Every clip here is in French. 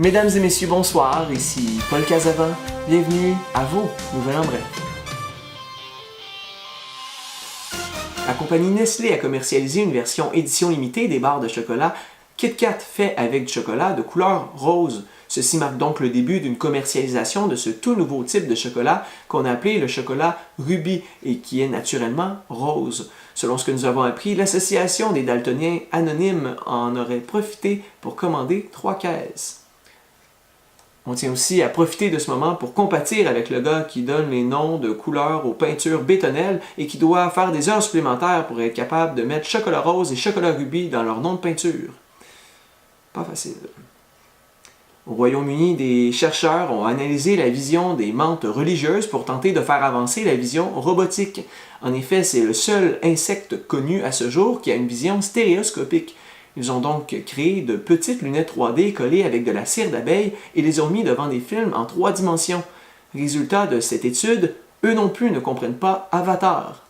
Mesdames et messieurs, bonsoir, ici Paul Casavant. Bienvenue à vos nouvelles en bref. La compagnie Nestlé a commercialisé une version édition limitée des barres de chocolat Kit Kat fait avec du chocolat de couleur rose. Ceci marque donc le début d'une commercialisation de ce tout nouveau type de chocolat qu'on a appelé le chocolat Ruby et qui est naturellement rose. Selon ce que nous avons appris, l'association des daltoniens anonymes en aurait profité pour commander 3 caisses. On tient aussi à profiter de ce moment pour compatir avec le gars qui donne les noms de couleurs aux peintures bétonnelles et qui doit faire des heures supplémentaires pour être capable de mettre chocolat rose et chocolat rubis dans leur nom de peinture. Pas facile. Au Royaume-Uni, des chercheurs ont analysé la vision des menthes religieuses pour tenter de faire avancer la vision robotique. En effet, c'est le seul insecte connu à ce jour qui a une vision stéréoscopique. Ils ont donc créé de petites lunettes 3D collées avec de la cire d'abeille et les ont mis devant des films en 3 dimensions. Résultat de cette étude, eux non plus ne comprennent pas Avatar.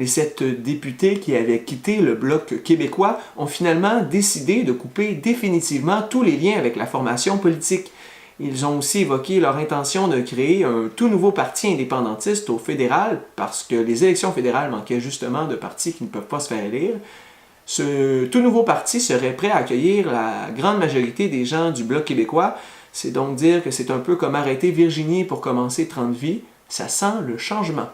Les 7 députés qui avaient quitté le Bloc québécois ont finalement décidé de couper définitivement tous les liens avec la formation politique. Ils ont aussi évoqué leur intention de créer un tout nouveau parti indépendantiste au fédéral, parce que les élections fédérales manquaient justement de partis qui ne peuvent pas se faire élire. Ce tout nouveau parti serait prêt à accueillir la grande majorité des gens du Bloc québécois. C'est donc dire que c'est un peu comme arrêter Virginie pour commencer 30 vies. Ça sent le changement.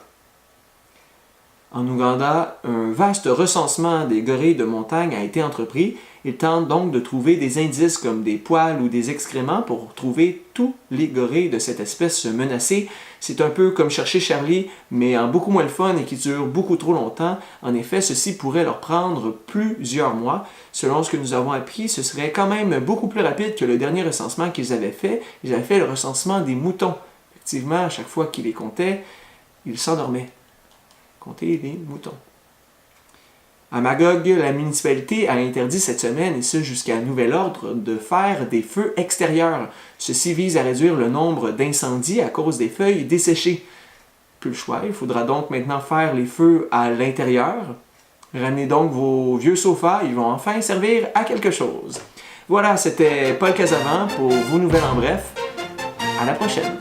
En Ouganda, un vaste recensement des gorilles de montagne a été entrepris. Ils tentent donc de trouver des indices comme des poils ou des excréments pour trouver tous les gorilles de cette espèce menacée. C'est un peu comme chercher Charlie, mais en beaucoup moins le fun et qui dure beaucoup trop longtemps. En effet, ceci pourrait leur prendre plusieurs mois. Selon ce que nous avons appris, ce serait quand même beaucoup plus rapide que le dernier recensement qu'ils avaient fait. Ils avaient fait le recensement des moutons. Effectivement, à chaque fois qu'ils les comptaient, ils s'endormaient. Compter les moutons. À Magog, la municipalité a interdit cette semaine, et ce jusqu'à nouvel ordre, de faire des feux extérieurs. Ceci vise à réduire le nombre d'incendies à cause des feuilles desséchées. Plus le choix, il faudra donc maintenant faire les feux à l'intérieur. Ramenez donc vos vieux sofas, ils vont enfin servir à quelque chose. Voilà, c'était Paul Casavant pour vos nouvelles en bref. À la prochaine!